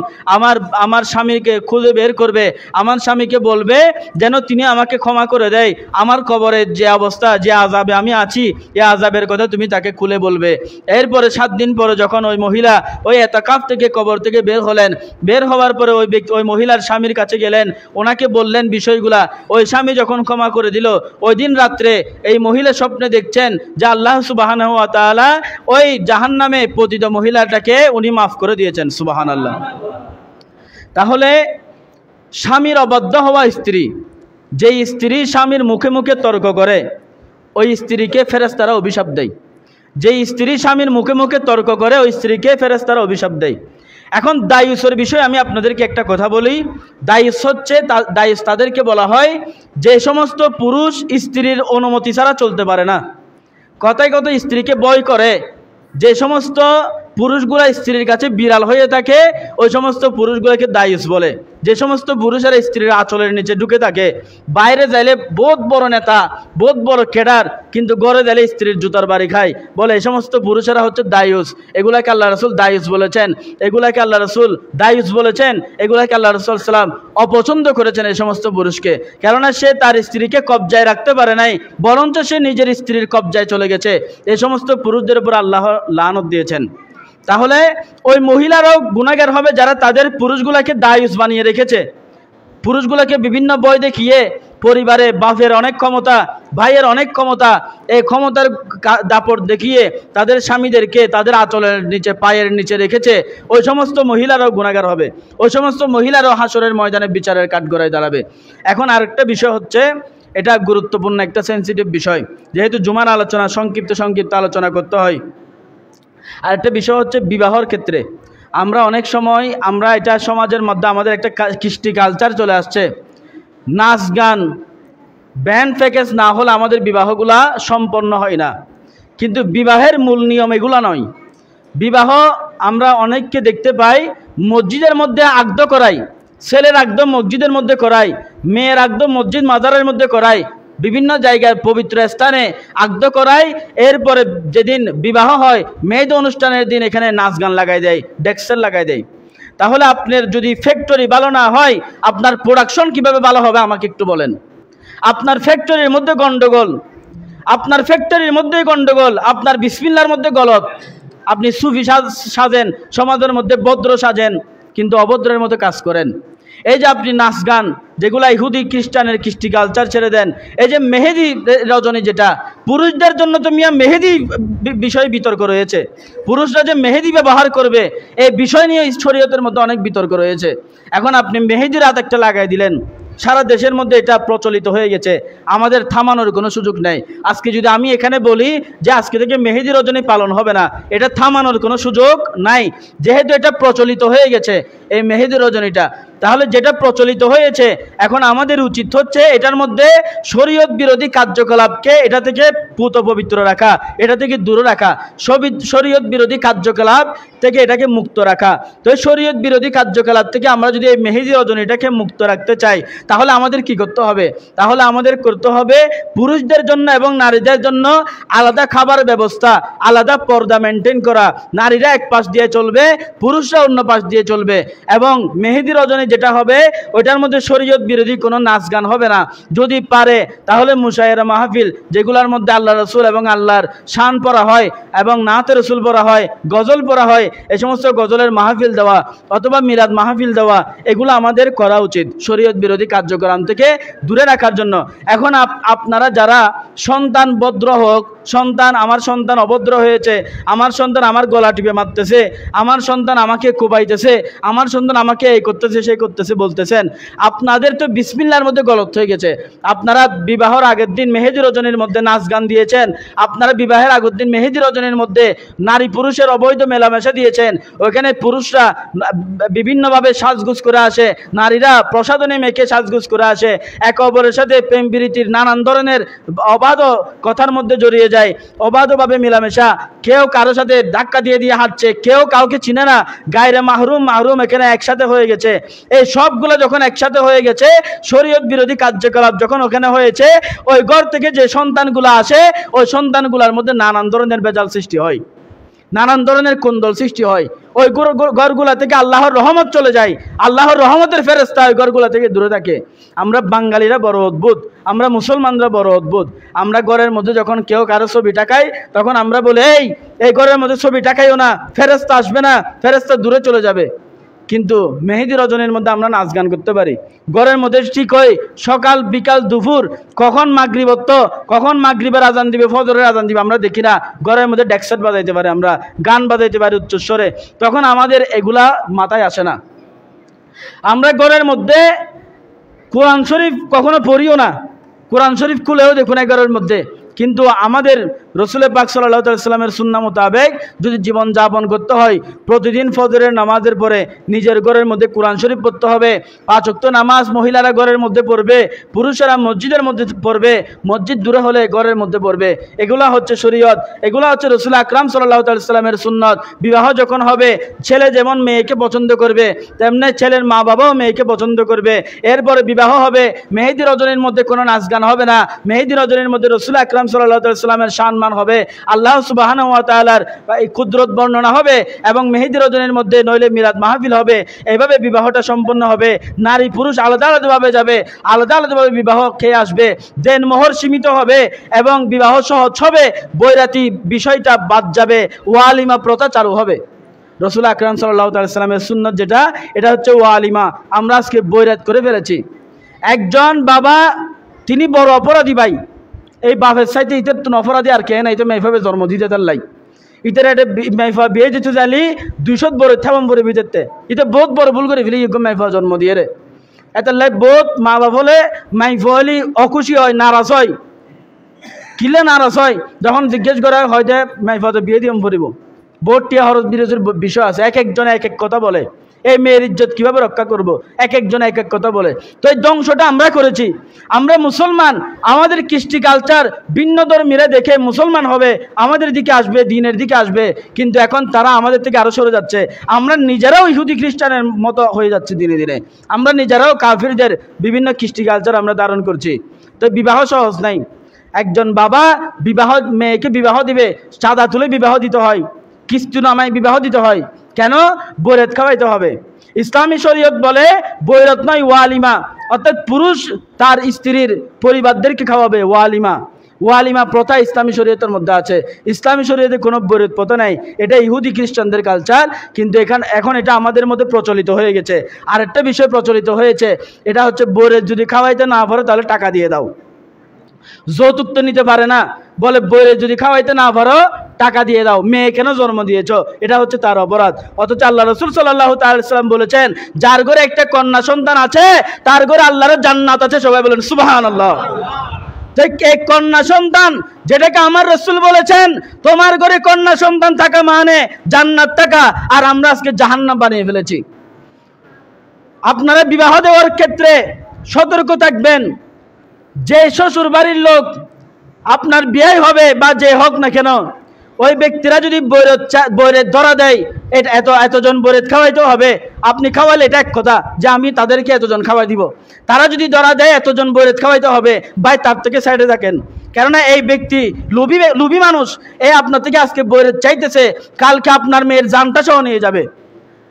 আমার স্বামীকে খুঁজে বের করবে, আমার স্বামীকে বলবে যেন তিনি আমাকে ক্ষমা করে দেয়। আমার কবরের যে অবস্থা, যে আযাবে আমি আছি, এই আযাবের কথা তুমি তাকে খুলে বলবে। এরপরে 7 দিন পরে যখন ওই মহিলা ওই এতেকাফ থেকে কবর থেকে বের হলেন, বের হওয়ার পরে ওই মহিলার স্বামীর কাছে গেলেন, ওনাকে বললেন বিষয়গুলা। ওই স্বামী যখন ক্ষমা করে দিল, ওই দিন রাত্রে এই মহিলা স্বপ্নে দেখছেন যে আল্লাহ সুবহানাহু ওয়া তাআলা ওই জাহান্নামে পতিত মহিলাটাকে উনি মাফ করে দিয়েছেন। সুবহানাল্লাহ। তাহলে স্বামীর অবাধ্য হওয়া স্ত্রী, যেই স্ত্রী স্বামীর মুখে মুখে তর্ক করে ওই স্ত্রীকে ফেরেশতারা অভিশাপ দেয়। যেই স্ত্রী স্বামীর মুখে মুখে তর্ক করে ওই স্ত্রীকে ফেরেশতারা অভিশাপ দেয়। এখন দায়ুসের বিষয়ে আমি আপনাদেরকে একটা কথা বলি। দায়ুস হচ্ছে দায়ুস তাদেরকে বলা হয় যে সমস্ত পুরুষ স্ত্রীর অনুমতি ছাড়া চলতে পারে না, কথায় কথায় স্ত্রীকে ভয় করে। যে সমস্ত পুরুষগুলা স্ত্রীর কাছে বিড়াল হয়ে থাকে ওই সমস্ত পুরুষগুলোকে দায়ুস বলে। যে সমস্ত পুরুষেরা স্ত্রীর আঁচলের নিচে ঢুকে থাকে, বাইরে যাইলে বহুত বড় নেতা, বহুত বড় কেডার, কিন্তু ঘরে যাইলে স্ত্রীর জুতার বাড়ি খায়, বলে এই সমস্ত পুরুষেরা হচ্ছে দায়ুস। এগুলাকে আল্লাহ রসুল দায়ুস বলেছেন, এগুলাকে আল্লাহ রসুল দায়ুস বলেছেন, এগুলাকে আল্লাহ রসুল সাল্লাম অপছন্দ করেছেন এই সমস্ত পুরুষকে। কেননা সে তার স্ত্রীকে কবজায় রাখতে পারে নাই, বরঞ্চ সে নিজের স্ত্রীর কবজায় চলে গেছে। এই সমস্ত পুরুষদের উপর আল্লাহ লানত দিয়েছেন। তাহলে ওই মহিলারাও গুনাহগার হবে যারা তাদের পুরুষগুলাকে দায়ুস বানিয়ে রেখেছে। পুরুষগুলাকে বিভিন্ন ভয় দেখিয়ে পরিবারে বাপের অনেক ক্ষমতা, ভাইয়ের অনেক ক্ষমতা, এই ক্ষমতার দাপট দেখিয়ে তাদের স্বামীদেরকে তাদের আঁচলের নিচে, পায়ের নিচে রেখেছে। ওই সমস্ত মহিলারাও গুনাহগার হবে, ওই সমস্ত মহিলারাও হাসরের ময়দানে বিচারের কাঠগড়ায় দাঁড়াবে। এখন আরেকটা বিষয় হচ্ছে, এটা গুরুত্বপূর্ণ একটা সেন্সিটিভ বিষয়, যেহেতু জুমার আলোচনা সংক্ষিপ্ত আলোচনা করতে হয়। আরেকটা বিষয় হচ্ছে বিবাহর ক্ষেত্রে আমরা অনেক সময় এটা সমাজের মধ্যে আমাদের একটা কৃষ্টি কালচার চলে আসছে। নাচ গান ব্যান্ড প্যাকেজ না হলে আমাদের বিবাহগুলা সম্পন্ন হয় না। কিন্তু বিবাহের মূল নিয়ম এগুলা নয়। বিবাহ আমরা অনেককে দেখতে পাই মসজিদের মধ্যে আগদ করাই, ছেলের আগদ মসজিদের মধ্যে করাই, মেয়ের আগদ মসজিদ মাজারের মধ্যে করাই, বিভিন্ন জায়গায় পবিত্র স্থানে আগদ করায়। এরপরে যেদিন বিবাহ হয় মেয়েদের অনুষ্ঠানের দিন এখানে নাচ গান লাগাই দেয়, ডেক্সেল লাগাই দেয়। তাহলে আপনার যদি ফ্যাক্টরি ভালো না হয় আপনার প্রোডাকশন কিভাবে ভালো হবে আমাকে একটু বলেন। আপনার ফ্যাক্টরির মধ্যে গন্ডগোল, আপনার ফ্যাক্টরির মধ্যেই গন্ডগোল, আপনার বিসমিল্লার মধ্যে গলত। আপনি সুফি সাজেন, সমাজের মধ্যে ভদ্র সাজেন, কিন্তু অভদ্রের মতো কাজ করেন। এই যে আপনি নাচ গান যেগুলা ইহুদি খ্রিস্টানের কৃষ্টি কালচার ছেড়ে দেন। এই যে মেহেদি রজনী, যেটা পুরুষদের জন্য তো মিয়া মেহেদি বিষয়ে বিতর্ক রয়েছে, পুরুষরা যে মেহেদি ব্যবহার করবে এই বিষয় নিয়ে শরীয়তের মধ্যে অনেক বিতর্ক রয়েছে। এখন আপনি মেহেদি রাত একটা লাগাই দিলেন, সারা দেশের মধ্যে এটা প্রচলিত হয়ে গেছে, আমাদের থামানোর কোনো সুযোগ নেই। আজকে যদি আমি এখানে বলি যে আজকে থেকে মেহেদি রজনী পালন হবে না, এটা থামানোর কোনো সুযোগ নাই, যেহেতু এটা প্রচলিত হয়ে গেছে। এই মেহেদি রজনীটা। তাহলে যেটা প্রচলিত হয়েছে, এখন আমাদের উচিত হচ্ছে এটার মধ্যে শরীয়ত বিরোধী কার্যকলাপকে এটা থেকে পুত পবিত্র রাখা, এটা থেকে দূরে রাখা, শরীয়ত বিরোধী কার্যকলাপ থেকে এটাকে মুক্ত রাখা। তো এই শরীয়ত বিরোধী কার্যকলাপ থেকে আমরা যদি এই মেহেদি রজনীটাকে মুক্ত রাখতে চাই, তাহলে আমাদের কি করতে হবে? তাহলে আমাদের করতে হবে পুরুষদের জন্য এবং নারীদের জন্য আলাদা খাবার ব্যবস্থা, আলাদা পর্দা মেনটেন করা। নারীরা এক পাশ দিয়ে চলবে, পুরুষরা অন্য পাশ দিয়ে চলবে। এবং মেহেদি রজনী যেটা হবে, ওইটার মধ্যে শরীয়ত বিরোধী কোনো নাচ গান হবে না। যদি পারে তাহলে মুশায়েরা মাহফিল, যেগুলোর মধ্যে আল্লাহ রসুল এবং আল্লাহর শান পড়া হয় এবং নাতে রসুল পড়া হয়, গজল পড়া হয়, এই সমস্ত গজলের মাহফিল দেওয়া অথবা মিলাদ মাহফিল দেওয়া, এগুলো আমাদের করা উচিত শরীয়ত বিরোধী কার্যক্রম থেকে দূরে রাখার জন্য। এখন আপনারা যারা সন্তান ভদ্র হোক, আমার সন্তান অভদ্র হয়েছে, আমার সন্তান আমার গলা টিপে মারতেছে, আমার সন্তান আমাকে কোবাইতেছে, আমার সন্তান আমাকে এই করতেছে সেই করতেছে বলতেছেন, আপনাদের তো বিসমিল্লাহর মধ্যে গলত হয়ে গেছে। আপনারা বিবাহের আগের দিন মেহেদি রজনীর মধ্যে নাচ গান দিয়েছেন, আপনারা বিবাহের আগের দিন মেহেদি রজনীর মধ্যে নারী পুরুষের অবৈধ মেলামেশা দিয়েছেন। ওইখানে পুরুষরা বিভিন্নভাবে সাজগুজ করে আসে, নারীরা প্রসাধনী মেখে সাজগুজ করে আসে, একে অপরের সাথে প্রেম প্রীতির নানান ধরনের অবাধ কথার মধ্যে জড়িয়ে যায়, অবাধভাবে মেলামেশা, কেউ কারো সাথে ধাক্কা দিয়ে দিয়ে হাঁটছে, কেউ কাউকে চিনে না, গায়রে মাহরুম এখানে একসাথে হয়ে গেছে। এই সবগুলো যখন একসাথে হয়ে গেছে, শরীয়ত বিরোধী কার্যকলাপ যখন ওখানে হয়েছে, ওই ঘর থেকে যে সন্তানগুলো আসে, ওই সন্তানগুলোর মধ্যে নানান ধরনের ভেজাল সৃষ্টি হয়, নানান ধরনের কুন্দল সৃষ্টি হয়। ওই ঘরগুলা থেকে আল্লাহর রহমত চলে যায়, আল্লাহর রহমতের ফেরেশতা ওই ঘরগুলা থেকে দূরে থাকে। আমরা বাঙালিরা বড় অদ্ভুত, আমরা মুসলমানরা বড় অদ্ভুত। আমরা ঘরের মধ্যে যখন কেউ কারো ছবি টাকাই, তখন আমরা বলি এই ঘরের মধ্যে ছবি টাকাইও না, ফেরেশতা আসবে না, ফেরেশতা দূরে চলে যাবে। কিন্তু মেহেদি রজনীর মধ্যে আমরা নাচ গান করতে পারি। ঘরের মধ্যে ঠিক হয় সকাল বিকাল দুপুর, কখন মাগরিবত্ব, কখন মাগরিবের আজান দিবে, ফজরের আজান দিবে, আমরা দেখি না। ঘরের মধ্যে ডেকসেট বাজাইতে পারি, আমরা গান বাজাইতে পারি উচ্চস্বরে, তখন আমাদের এগুলা মাথায় আসে না। আমরা ঘরের মধ্যে কোরআন শরীফ কখনো পড়িও না, কোরআন শরীফ খুলেও দেখুন এই ঘরের মধ্যে। কিন্তু আমাদের রসুল পাক সাল্লাল্লাহু আলাইহি ওয়াসাল্লামের সুন্নাহ মোতাবেক যদি জীবন যাপন করতে হয়, প্রতিদিন ফজরের নামাজের পরে নিজের ঘরের মধ্যে কোরআন শরীফ পড়তে হবে। 5 ওয়াক্ত নামাজ মহিলারা ঘরের মধ্যে পড়বে, পুরুষেরা মসজিদের মধ্যে পড়বে, মসজিদ দূরে হলে ঘরের মধ্যে পড়বে। এগুলা হচ্ছে শরীয়ত, এগুলা হচ্ছে রসুল আকরাম সাল্লাল্লাহু আলাইহি ওয়াসাল্লামের সুন্নত। বিবাহ যখন হবে, ছেলে যেমন মেয়েকে পছন্দ করবে, তেমনি ছেলের মা বাবাও মেয়েকে পছন্দ করবে। এরপরে বিবাহ হবে, মেহেদি রজনীর মধ্যে কোনো নাচ গান হবে না, মেহেদি রজনীর মধ্যে রসুল আকরাম সাল্লাল্লাহু আলাইহি ওয়াসাল্লামের সম্মান হবে, আল্লাহ সুবহানাহু ওয়া তাআলার কুদরত বর্ণনা হবে, এবং মেহেদি রজনীর মধ্যে নইলে মিলাদ মাহফিল হবে। এইভাবে বিবাহটা সম্পন্ন হবে। নারী পুরুষ আলাদা আলাদাভাবে যাবে, আলাদা আলাদাভাবে বিবাহ খেয়ে আসবে, দেন মোহর সীমিত হবে এবং বিবাহ সহজ হবে, বৈরাতি বিষয়টা বাদ যাবে, ওয়ালিমা প্রথা চালু হবে। রসুল আকরাম সাল্লাল্লাহু আলাইহি ওয়াসাল্লামের সুন্নাত যেটা, এটা হচ্ছে ওয়ালিমা। আমরা আজকে বৈরাত করে ফেলেছি। একজন বাবা, তিনি বড় অপরাধী ভাই। এই বাপের সাইতে ইতের তো অপরাধী আর কে নাই, তো মেয়েভাবে জন্ম দিতে তার লাই ইতার এটা মেয়েফা বিয়ে দিতে যালি 200 বড় থাম বড় বিদেতে, এটা বহুত বড় ভুল করে ফেলি। মেয়েফা জন্ম দিয়ে রে এত লাই বহুত মা বাপ হলে মাইফা হলি অখুশি হয়, নারাজ হয়। কিলে নারাজ হয় যখন জিজ্ঞেস করা হয় যে মাইফা তো বিয়ে দিয়ে পড়িব, বহুত টিয়া হরজ বিরোধের বিষয় আছে। এক একজন এক এক কথা বলে, এই মেয়ের ইজ্জত কিভাবে রক্ষা করব, এক একজন এক এক কথা বলে। তো এই ধ্বংসটা আমরা করেছি। আমরা মুসলমান, আমাদের কৃষ্টি কালচার ভিন্ন ধর্মীরা দেখে মুসলমান হবে, আমাদের দিকে আসবে, দিনের দিকে আসবে। কিন্তু এখন তারা আমাদের থেকে আরো সরে যাচ্ছে। আমরা নিজেরাও ইহুদি খ্রিস্টানের মতো হয়ে যাচ্ছে দিনে দিনে। আমরা নিজেরাও কাফিরদের বিভিন্ন কৃষ্টি কালচার আমরা ধারণ করছি। তো বিবাহ সহজ নাই। একজন বাবা মেয়েকে বিবাহ দিবে, চাঁদা তুলে বিবাহ দিতে হয়, কিস্তি নামায় বিবাহ দিতে হয়। কেন? বৈরাত খাওয়াইতে হবে। ইসলামী শরীয়ত বলে বৈরাত নয়, ওয়ালিমা, অর্থাৎ পুরুষ তার স্ত্রীর পরিবারদেরকে খাওয়াবে। ওয়ালিমা প্রথা ইসলামী শরীয়তের মধ্যে আছে। ইসলামী শরীয়তে কোনো বৈরাত প্রথা নাই, এটা ইহুদি খ্রিস্টানদের কালচার। কিন্তু এখন এটা আমাদের মধ্যে প্রচলিত হয়ে গেছে। আর একটা বিষয় প্রচলিত হয়েছে, এটা হচ্ছে বৈরাত যদি খাওয়াইতে না পারো তাহলে টাকা দিয়ে দাও। যৌতুক তো নিতে পারে না, বলে বৈরাত যদি খাওয়াইতে না পারো টাকা দিয়ে দাও। মেয়ে কেন জন্ম দিয়েছো, এটা হচ্ছে তার অপরাধ। অথচ আল্লাহ রাসূল সাল্লাল্লাহু তাআলা সাল্লাম বলেছেন, যার ঘরে একটা কন্যা সন্তান আছে তার ঘরে আল্লাহর জান্নাত আছে। সবাই বলেন সুবহানাল্লাহ। এই কন্যা সন্তান যেটাকে আমার রাসূল বলেছেন, তোমার ঘরে কন্যা সন্তান থাকা মানে জান্নাত থাকা, আর আমরা আজকে জাহান্নাম বানিয়ে ফেলেছি। আপনারা বিবাহ দেওয়ার ক্ষেত্রে সতর্ক থাকবেন। যে শ্বশুর বাড়ির লোক আপনার বিয়ে হবে বা যে হোক না কেন, ওই ব্যক্তিরা যদি বৈরত ধরা দেয়, এটা এতজন বৈরত খাওয়াইতে হবে, আপনি খাওয়ালে এটা এক কথা যে আমি তাদেরকে এতজন খাওয়াই দিব। তারা যদি ধরা দেয় এতজন বৈরত খাওয়াইতে হবে, ভাই তার থেকে সাইডে থাকেন। কেননা এই ব্যক্তি লোভী মানুষ, আপনার থেকে আজকে বৈরত চাইতেছে, কালকে আপনার মেয়ের জানটা সহ নিয়ে যাবে।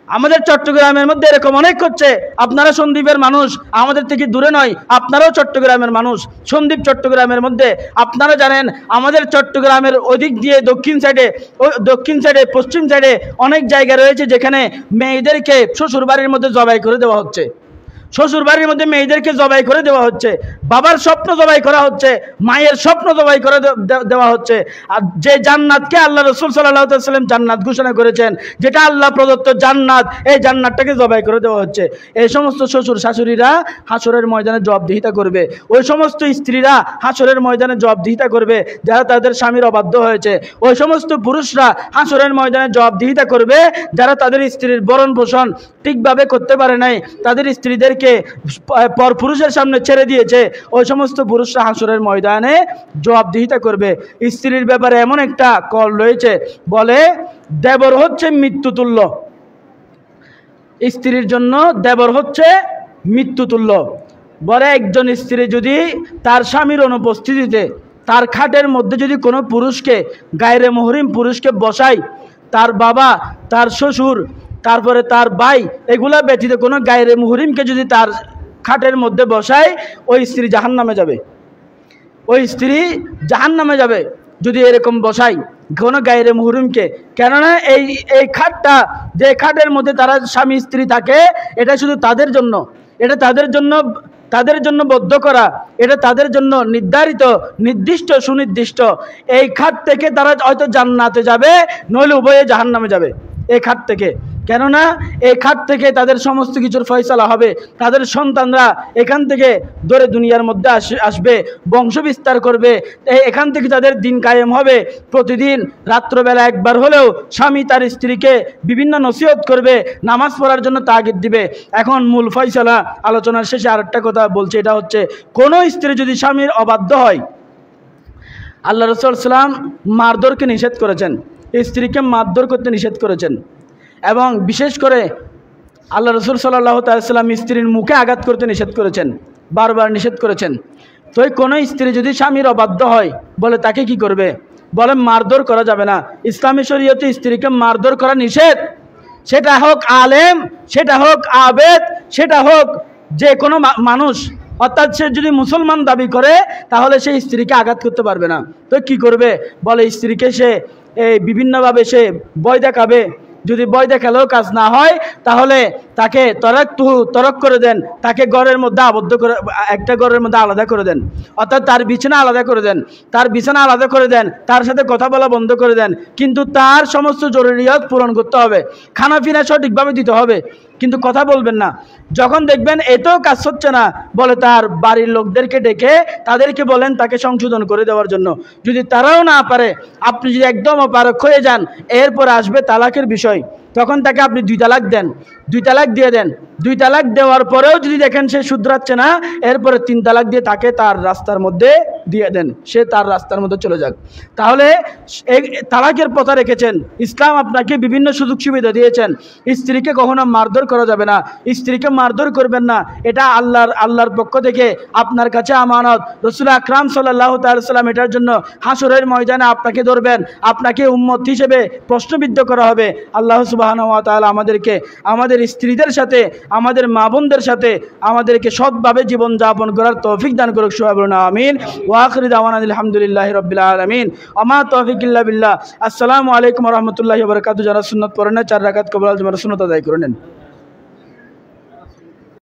আমাদের চট্টগ্রামের মধ্যে এরকম অনেক হচ্ছে। আপনারা সন্দ্বীপের মানুষ, আমাদের থেকে দূরে নয়, আপনারাও চট্টগ্রামের মানুষ। সন্দ্বীপ চট্টগ্রামের মধ্যে আপনারা জানেন, আমাদের চট্টগ্রামের ওদিক দিয়ে দক্ষিণ সাইডে পশ্চিম সাইডে অনেক জায়গা রয়েছে যেখানে মেয়েদেরকে শ্বশুরবাড়ির মধ্যে জবাই করে দেওয়া হচ্ছে। শ্বশুরবাড়ির মধ্যে মেয়েদেরকে জবাই করে দেওয়া হচ্ছে, বাবার স্বপ্ন জবাই করা হচ্ছে, মায়ের স্বপ্ন জবাই করে দেওয়া হচ্ছে। আর যে জান্নাতকে আল্লাহ রাসূল সাল্লাল্লাহু আলাইহি ওয়াসাল্লাম জান্নাত ঘোষণা করেছেন, যেটা আল্লাহ প্রদত্ত জান্নাত, এই জান্নাতটাকে জবাই করে দেওয়া হচ্ছে। এই সমস্ত শ্বশুর শাশুড়িরা হাসরের ময়দানে জবাবদিহিতা করবে। ওই সমস্ত স্ত্রীরা হাসরের ময়দানে জবাবদিহিতা করবে যারা তাদের স্বামীর অবাধ্য হয়েছে। ওই সমস্ত পুরুষরা হাসরের ময়দানে জবাবদিহিতা করবে যারা তাদের স্ত্রীর ভরণ পোষণ ঠিকভাবে করতে পারে নাই, তাদের স্ত্রীদেরকে পর পুরুষের সামনে ছেড়ে দিয়েছে। ওই সমস্ত পুরুষরা হাসরের ময়দানে জবাবদিহিতা করবে। স্ত্রীর ব্যাপারে এমন একটা কল রয়েছে, বলে দেবর হচ্ছে মৃত্যুতুল্য। স্ত্রীর জন্য দেবর হচ্ছে মৃত্যুতুল্য। বলে একজন স্ত্রী যদি তার স্বামীর অনুপস্থিতিতে তার খাটের মধ্যে যদি কোনো পুরুষকে, গায়রে মুহরিম পুরুষকে বসায়, তার বাবা, তার শ্বশুর, তারপরে তার ভাই, এগুলা ব্যতীত কোনো গায়রে মুহরিমকে যদি তার খাটের মধ্যে বসায়, ওই স্ত্রী জাহান্নামে যাবে। ওই স্ত্রী জাহান্নামে যাবে যদি এরকম বসায় কোনো গায়রে মুহরিমকে। কেননা এই খাটটা, যে খাটের মধ্যে তারা স্বামী স্ত্রী থাকে, এটা শুধু তাদের জন্য, এটা তাদের জন্য বদ্ধ করা, এটা তাদের জন্য নির্ধারিত, নির্দিষ্ট, সুনির্দিষ্ট। এই খাট থেকে তারা হয়তো জান্নাতে যাবে, নইলে উভয়ে জাহান্নামে যাবে এই খাট থেকে। কেননা এই খাট থেকে তাদের সমস্ত কিছুর ফয়সালা হবে। তাদের সন্তানরা এখান থেকে ধরে দুনিয়ার মধ্যে আসবে, বংশ বিস্তার করবে, এখান থেকে তাদের দিন কায়েম হবে। প্রতিদিন রাত্রবেলা একবার হলেও স্বামী তার স্ত্রীকে বিভিন্ন নসিহত করবে, নামাজ পড়ার জন্য তাগিদ দিবে। এখন মূল ফয়সালা আলোচনার শেষে আরেকটা কথা বলছে, এটা হচ্ছে কোনো স্ত্রী যদি স্বামীর অবাধ্য হয়, আল্লাহ রাসূল সাল্লাল্লাহু আলাইহি ওয়াসাল্লাম মারধরকে নিষেধ করেছেন, স্ত্রীকে মারধর করতে নিষেধ করেছেন। এবং বিশেষ করে আল্লাহ রাসূল সাল্লাল্লাহু আলাইহি ওয়াসাল্লাম স্ত্রীর মুখে আঘাত করতে নিষেধ করেছেন, বারবার নিষেধ করেছেন। তো কোনো স্ত্রী যদি স্বামীর অবাধ্য হয়, বলে তাকে কি করবে? বলে মারধর করা যাবে না। ইসলামী শরীয়তে স্ত্রীকে মারধর করা নিষেধ। সেটা হোক আলেম, সেটা হোক আবেদ, সেটা হোক যে কোনো মানুষ। অর্থাৎ সে যদি মুসলমান দাবি করে, তাহলে সেই স্ত্রীকে আঘাত করতে পারবে না। তো কি করবে? বলে স্ত্রীকে সে বিভিন্নভাবে সে ভয় দেখাবে। যদি ভয় দেখালেও কাজ না হয়, তাহলে তাকে তরক করে দেন, তাকে ঘরের মধ্যে আবদ্ধ করে, একটা ঘরের মধ্যে আলাদা করে দেন। অর্থাৎ তার বিছানা আলাদা করে দেন, তার সাথে কথা বলা বন্ধ করে দেন। কিন্তু তার সমস্ত জরুরিয়াত পূরণ করতে হবে, খানা পিনা সঠিকভাবে দিতে হবে, কিন্তু কথা বলবেন না। যখন দেখবেন এতেও কাজ হচ্ছে না, বলে তার বাড়ির লোকদেরকে ডেকে তাদেরকে বলেন তাকে সংশোধন করে দেওয়ার জন্য। যদি তারাও না পারে, আপনি যদি একদম অপারগ হয়ে যান, এরপর আসবে তালাকের বিষয়। তখন তাকে আপনি 2 তালাক দেন, 2 তালাক দিয়ে দেন। 2 তালাক দেওয়ার পরেও যদি দেখেন সে শুধরাচ্ছে না, এরপরে 3 তালাক দিয়ে তাকে তার রাস্তার মধ্যে দিয়ে দেন, সে তার রাস্তার মধ্যে চলে যাক। তাহলে তালাকের প্রথা রেখেছেন ইসলাম, আপনাকে বিভিন্ন সুযোগ সুবিধা দিয়েছেন। স্ত্রীকে কখনো মারধর করা যাবে না, স্ত্রীকে মারধর করবেন না। এটা আল্লাহর পক্ষ থেকে আপনার কাছে আমানত। রাসূল আকরাম সাল্লাল্লাহু তাআলা সাল্লাম এটার জন্য হাসরের ময়দানে আপনাকে ধরবেন, আপনাকে উম্মত হিসেবে প্রশ্নবিদ্ধ করা হবে। আল্লাহ সুবহানাহু ওয়া তাআলা আমাদেরকে আমাদের স্ত্রীদের সাথে, আমাদের মা বোনদের সাথে আমাদেরকে সৎভাবে জীবন যাপন করার তৌফিক দান করুক। সবাই বলুন আমিন। ওয়া আখিরু দাওয়ানা আলহামদুলিল্লাহি রাব্বিল আলামিন। আমা তৌফিক ইল্লা বিল্লাহ। আসসালামু আলাইকুম ওয়া রাহমাতুল্লাহি ওয়া বারাকাতুহু। যারা সুন্নাত পড়েন না, 4 রাকাত কবুল জুমার সুন্নাত আদায় করে নেন।